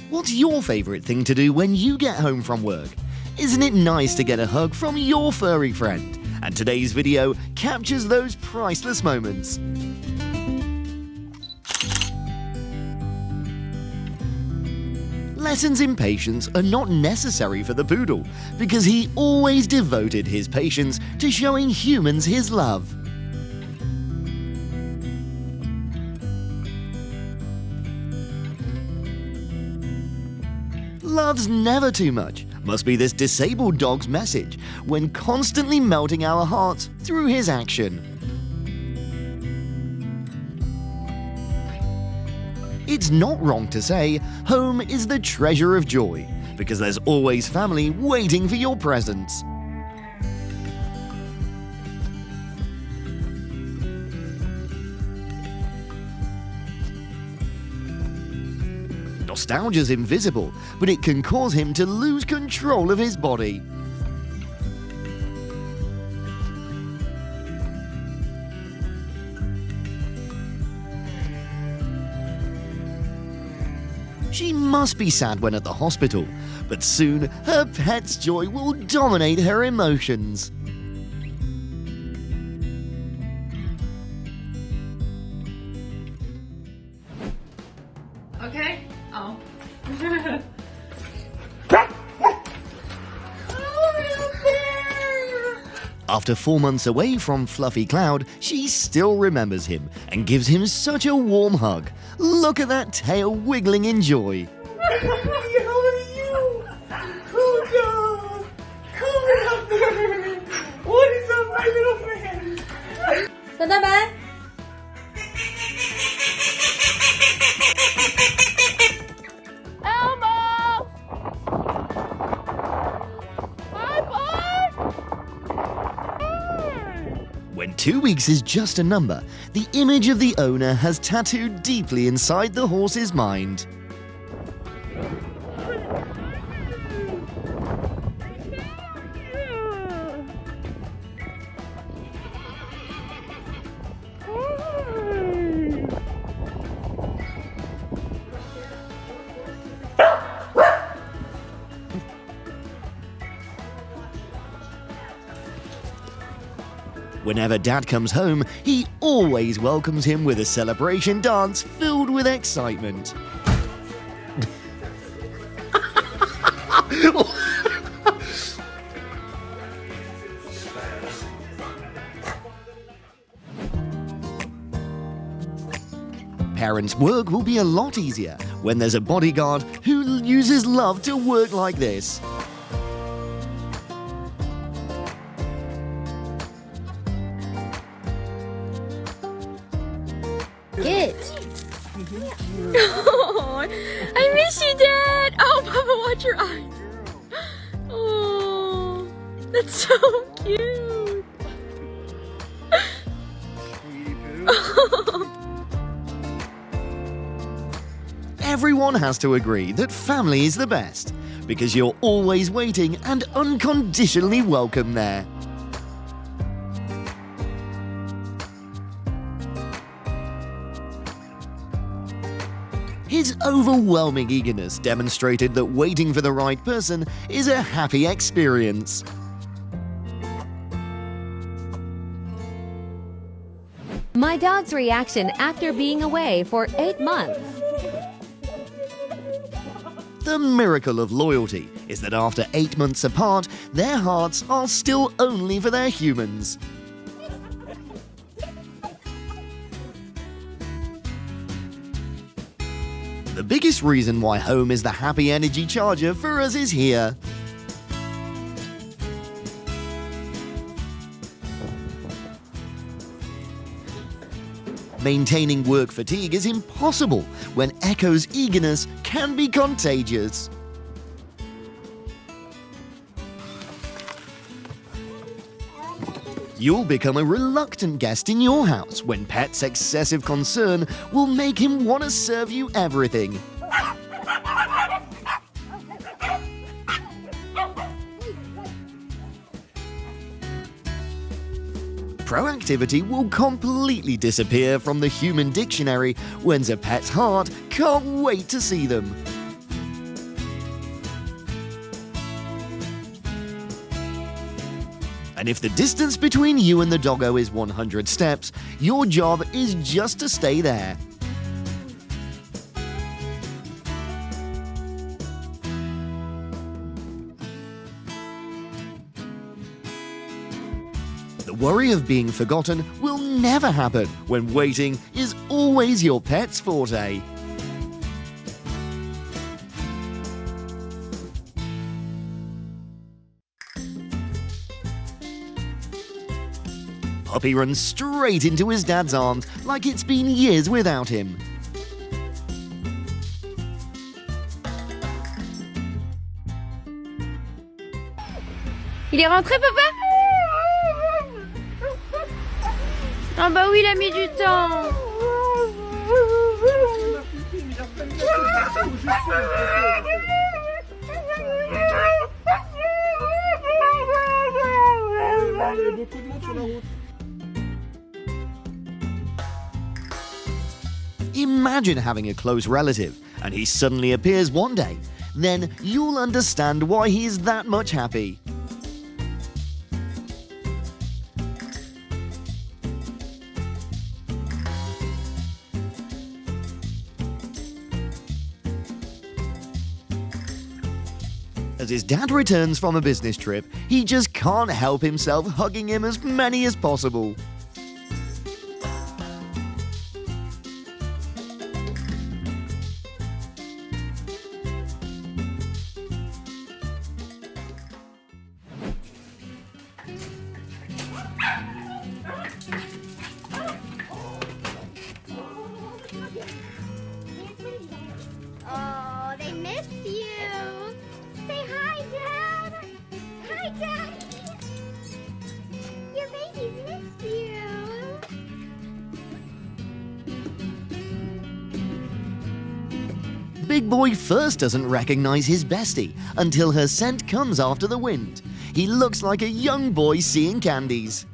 What's your favorite thing to do when you get home from work? Isn't it nice to get a hug from your furry friend? And today's video captures those priceless moments. Lessons in patience are not necessary for the poodle because he always devoted his patience to showing humans his love. Love's never too much must be this disabled dog's message when constantly melting our hearts through his action. It's not wrong to say home is the treasure of joy because there's always family waiting for your presence. Nostalgia's invisible, but it can cause him to lose control of his body. She must be sad when at the hospital, but soon her pet's joy will dominate her emotions. Okay? Oh. After 4 months away from Fluffy Cloud, she still remembers him and gives him such a warm hug. Look at that tail wiggling in joy. How are you? Cool dog. Cool up there. What is up, my little friend? 小蛋白。When 2 weeks is just a number, the image of the owner has tattooed deeply inside the horse's mind. Whenever Dad comes home, he always welcomes him with a celebration dance filled with excitement. Parents' work will be a lot easier when there's a bodyguard who uses love to work like this. Get. Oh, I miss you, Dad. Oh, Papa, watch your eyes. Oh, that's so cute. Everyone has to agree that family is the best because you're always waiting and unconditionally welcome there. His overwhelming eagerness demonstrated that waiting for the right person is a happy experience. My dog's reaction after being away for 8 months. The miracle of loyalty is that after 8 months apart, their hearts are still only for their humans. The biggest reason why home is the happy energy charger for us is here. Maintaining work fatigue is impossible when Echo's eagerness can be contagious. You'll become a reluctant guest in your house when Pet's excessive concern will make him want to serve you everything. Proactivity will completely disappear from the human dictionary when the pet's heart can't wait to see them. And if the distance between you and the doggo is 100 steps, your job is just to stay there. The worry of being forgotten will never happen when waiting is always your pet's forte. Puppy runs straight into his dad's arms like it's been years without him. Il est rentré, papa? Ah bah oui, il a mis du temps. Imagine having a close relative and he suddenly appears one day. Then you'll understand why he is that much happy. As his dad returns from a business trip, he just can't help himself hugging him as many as possible. Oh, they missed you. Say hi, Dad. Hi, Daddy. Your babies missed you. Big Boy first doesn't recognize his bestie until her scent comes after the wind. He looks like a young boy seeing candies.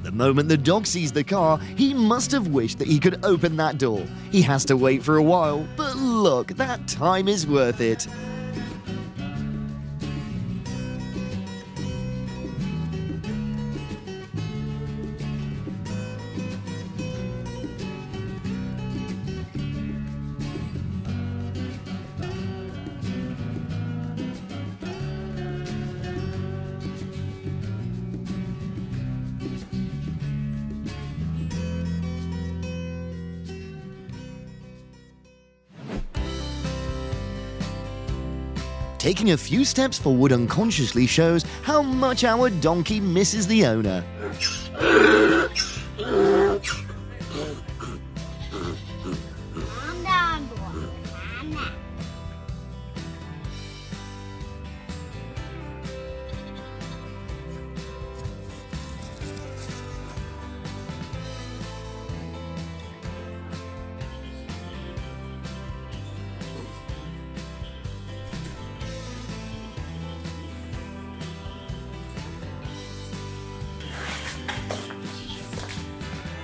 The moment the dog sees the car, he must have wished that he could open that door. He has to wait for a while, but look, that time is worth it. Taking a few steps forward unconsciously shows how much our donkey misses the owner. Calm down, boy. Calm down.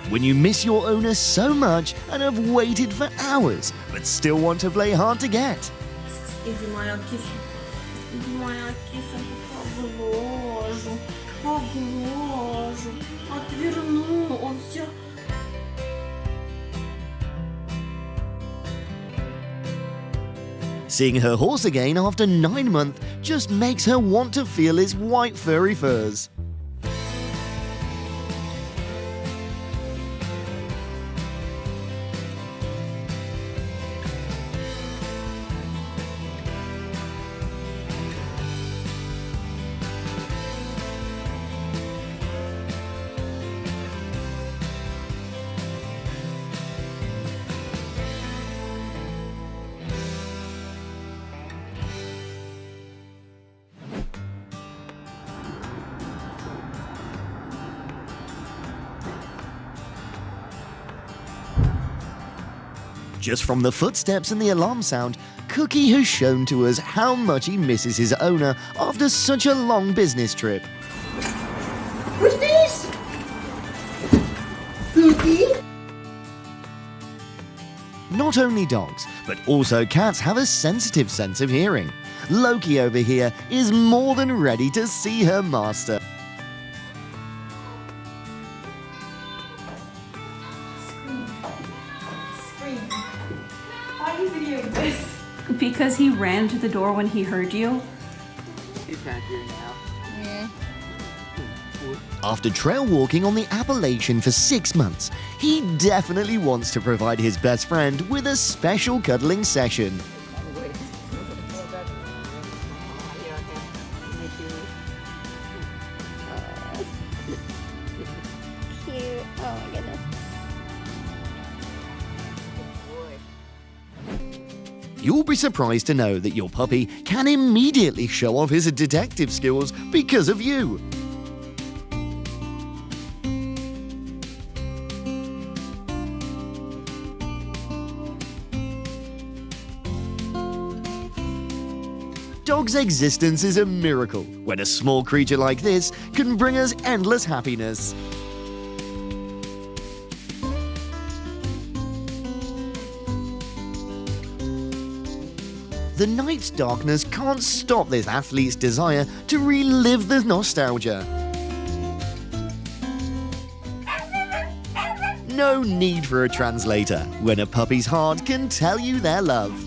When you miss your owner so much and have waited for hours, but still want to play hard to get. Иди, моя киса. Иди, моя киса. Поглажу. Поглажу. Отвернулся. Seeing her horse again after 9 months just makes her want to feel his white furry furs. Just from the footsteps and the alarm sound, Cookie has shown to us how much he misses his owner after such a long business trip. What's this? Cookie? Not Not only dogs, but also cats have a sensitive sense of hearing. Loki over here is more than ready to see her master. Scream. Why are you videoing this? Because he ran to the door when he heard you. He's happier now. After trail walking on the Appalachian for 6 months, he definitely wants to provide his best friend with a special cuddling session. Cute. Oh my goodness. You'll be surprised to know that your puppy can immediately show off his detective skills because of you. Dog's existence is a miracle when a small creature like this can bring us endless happiness. The night's darkness can't stop this athlete's desire to relive the nostalgia. No need for a translator when a puppy's heart can tell you their love.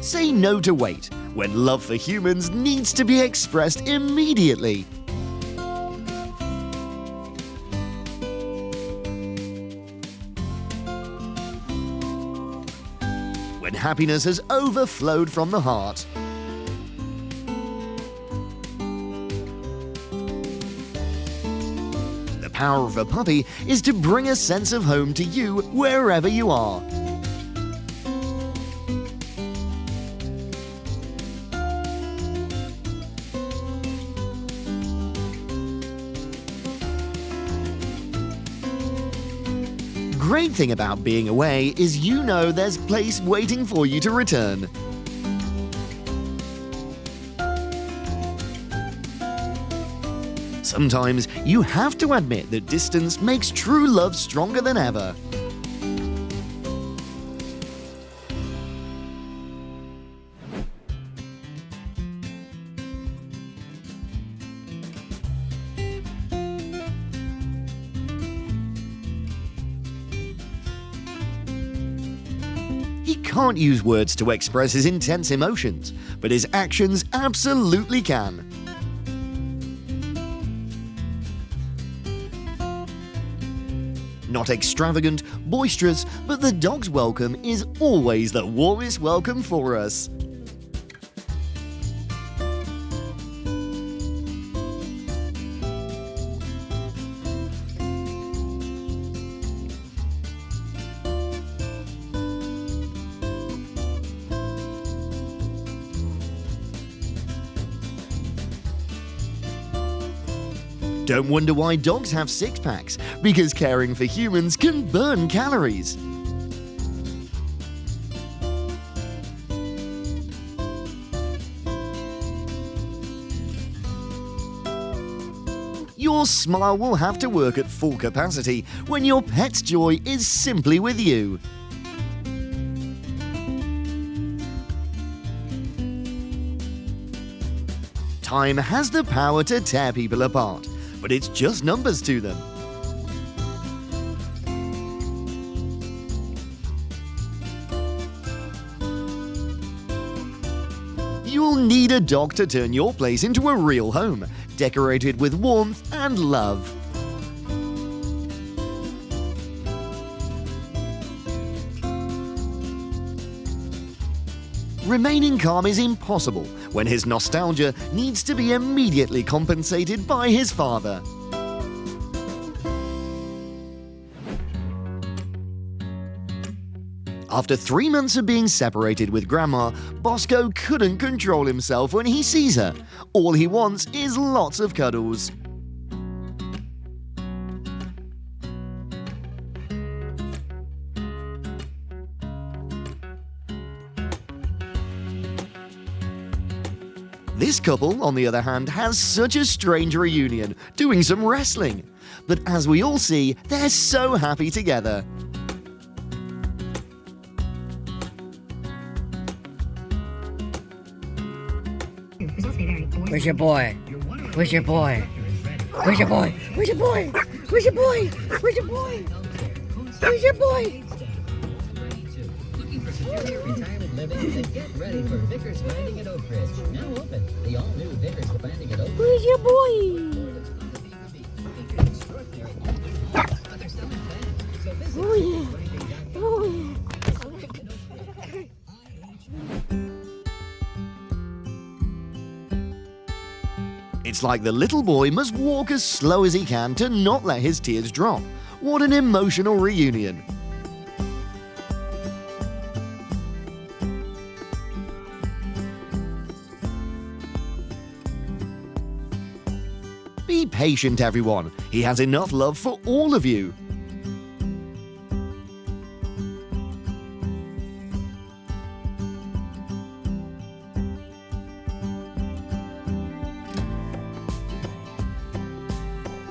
Say no to wait when love for humans needs to be expressed immediately. When happiness has overflowed from the heart. The power of a puppy is to bring a sense of home to you wherever you are. Great thing about being away is you know there's a place waiting for you to return. Sometimes you have to admit that distance makes true love stronger than ever. He can't use words to express his intense emotions, but his actions absolutely can. Not extravagant, boisterous, but the dog's welcome is always the warmest welcome for us. Don't wonder why dogs have six-packs, because caring for humans can burn calories. Your smile will have to work at full capacity when your pet's joy is simply with you. Time has the power to tear people apart, but it's just numbers to them. You'll need a dog to turn your place into a real home, decorated with warmth and love. Remaining calm is impossible when his nostalgia needs to be immediately compensated by his father. After 3 months of being separated with Grandma, Bosco couldn't control himself when he sees her. All he wants is lots of cuddles. This couple, on the other hand, has such a strange reunion, doing some wrestling. But as we all see, they're so happy together. Where's your boy? Where's your boy? Where's your boy? Where's your boy? Where's your boy? Where's your boy? Where's your boy? Looking for superior retirement living? Then get ready for Vickers Landing at Oak Ridge. Now open. The all-new Vickers Landing at Oak Ridge. Where's your boy? Oh yeah. Oh yeah. It's like the little boy must walk as slow as he can to not let his tears drop. What an emotional reunion. Be patient, everyone. He has enough love for all of you.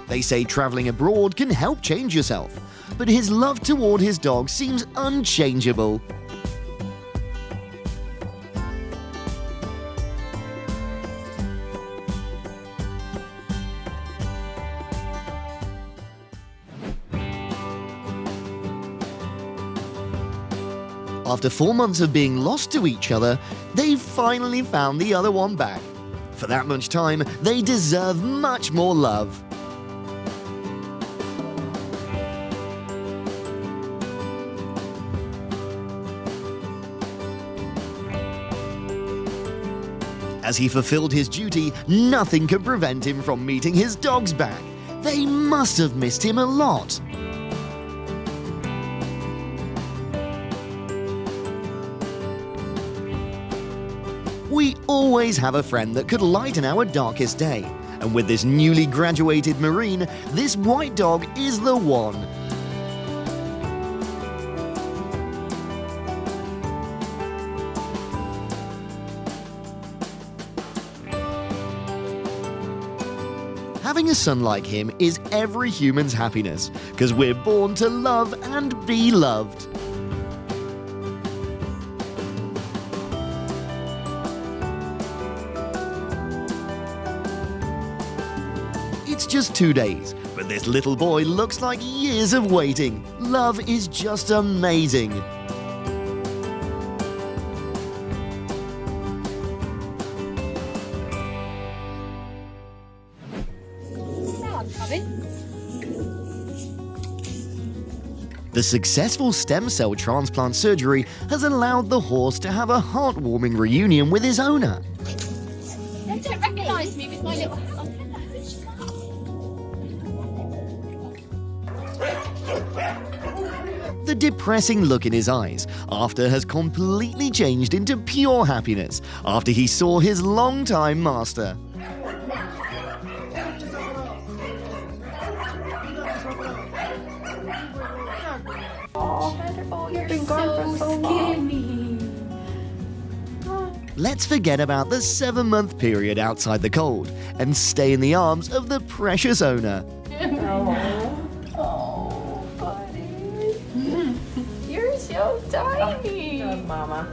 They say traveling abroad can help change yourself, but his love toward his dog seems unchangeable. After 4 months of being lost to each other, they've finally found the other one back. For that much time, they deserve much more love. As he fulfilled his duty, nothing could prevent him from meeting his dogs back. They must have missed him a lot. We always have a friend that could lighten our darkest day. And with this newly graduated Marine, this white dog is the one. Having a son like him is every human's happiness, because we're born to love and be loved. It's just 2 days, but this little boy looks like years of waiting. Love is just amazing. The successful stem cell transplant surgery has allowed the horse to have a heartwarming reunion with his owner. They don't recognise me with my little... The depressing look in his eyes after has completely changed into pure happiness after he saw his longtime master. Let's forget about the 7-month period outside the cold and stay in the arms of the precious owner. Oh, buddy. You're so tiny. Good, Mama.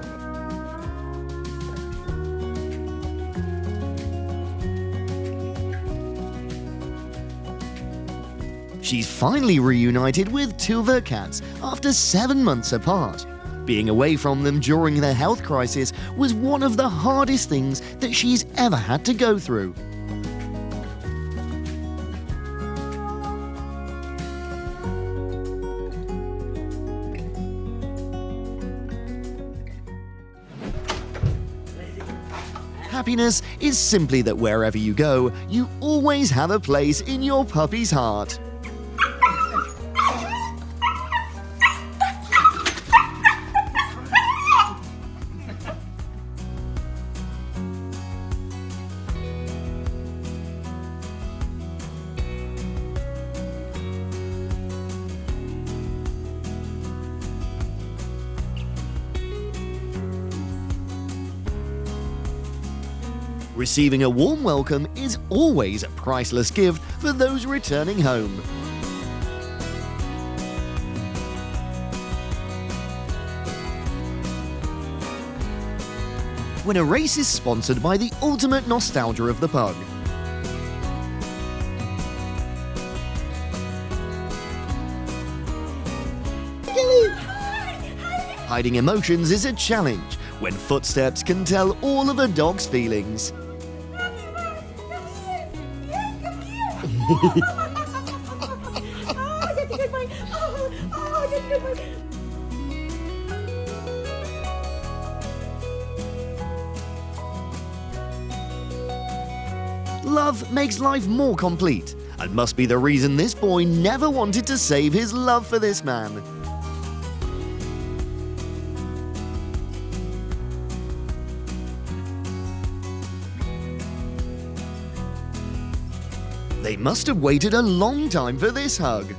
She's finally reunited with 2 of her cats after 7 months apart. Being away from them during their health crisis was one of the hardest things that she's ever had to go through. Happiness is simply that wherever you go, you always have a place in your puppy's heart. Receiving a warm welcome is always a priceless gift for those returning home. When a race is sponsored by the ultimate nostalgia of the pug. Hiding emotions is a challenge when footsteps can tell all of a dog's feelings. Love makes life more complete and must be the reason this boy never wanted to save his love for this man. They must have waited a long time for this hug.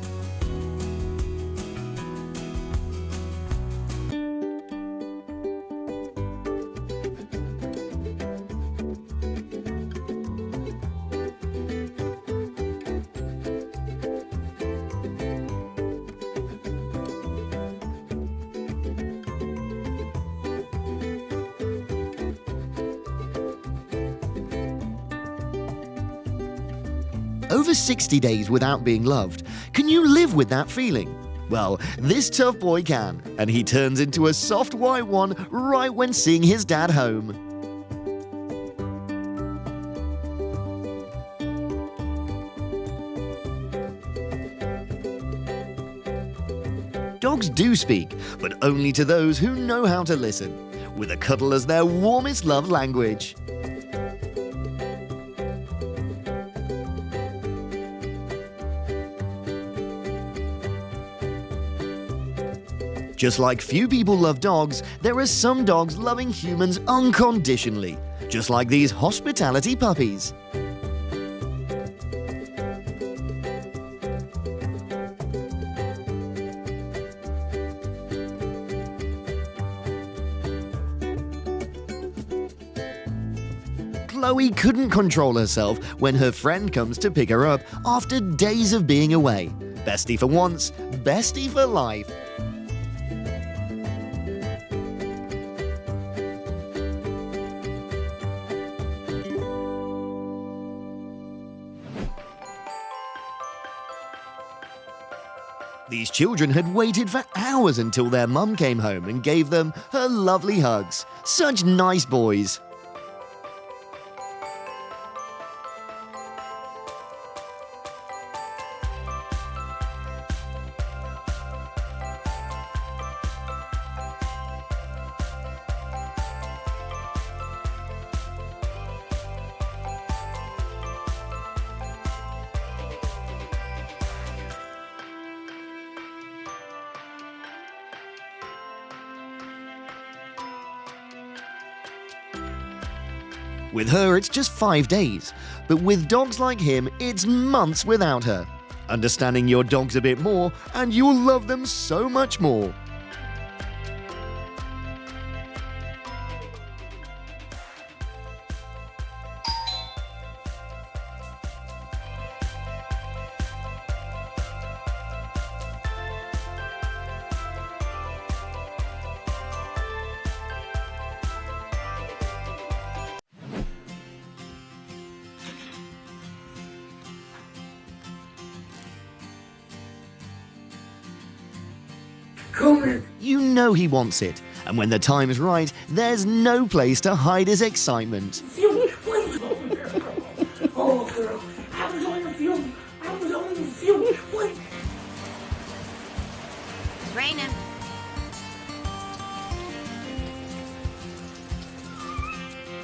Over 60 days without being loved. Can you live with that feeling? Well, this tough boy can, and he turns into a soft white one right when seeing his dad home. Dogs do speak, but only to those who know how to listen, with a cuddle as their warmest love language. Just like few people love dogs, there are some dogs loving humans unconditionally, just like these hospitality puppies. Chloe couldn't control herself when her friend comes to pick her up after days of being away. Bestie for once, bestie for life. These children had waited for hours until their mum came home and gave them her lovely hugs. Such nice boys. With her, it's just 5 days, but with dogs like him, it's months without her. Understanding your dogs a bit more, and you'll love them so much more. You know he wants it, and when the time is right, there's no place to hide his excitement. Oh, girl, I was on the film. It's raining.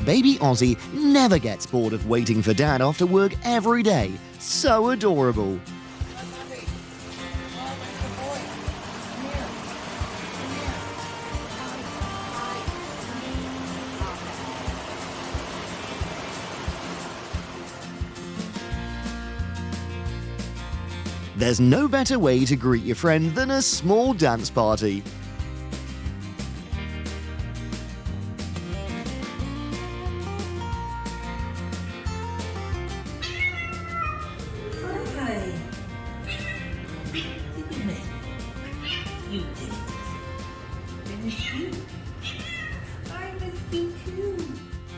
Baby Ozzy never gets bored of waiting for Dad after work every day. So adorable. There's no better way to greet your friend than a small dance party.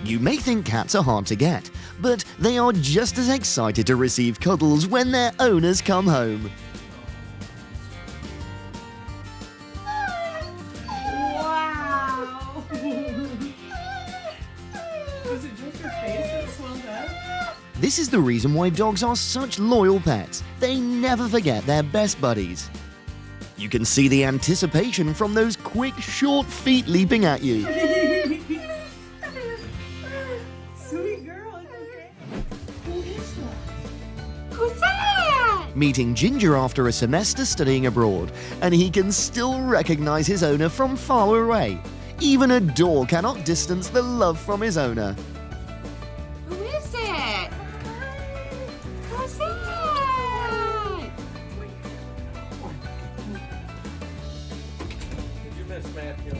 You may think cats are hard to get, but they are just as excited to receive cuddles when their owners come home. Wow! Was it just your face that swelled up? This is the reason why dogs are such loyal pets. They never forget their best buddies. You can see the anticipation from those quick, short feet leaping at you. Sweet girl, it's okay. Who is that? Who's that? Meeting Ginger after a semester studying abroad, and he can still recognize his owner from far away. Even a dog cannot distance the love from his owner. Who is it? Who's that? Did you miss Matthew?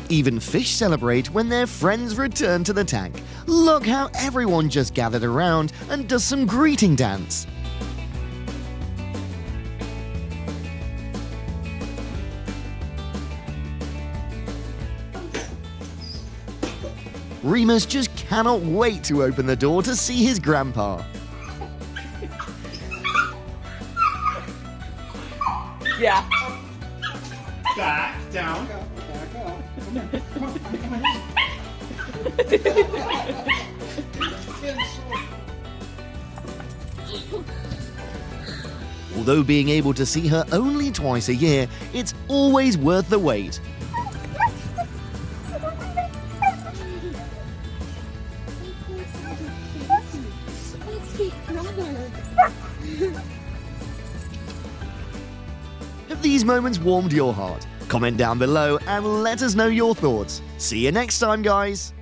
Even fish celebrate when their friends return to the tank. Look how everyone just gathered around and does some greeting dance. Remus just cannot wait to open the door to see his grandpa. Yeah. Back down. Although being able to see her only twice a year, it's always worth the wait. Have these moments warmed your heart? Comment down below and let us know your thoughts. See you next time, guys!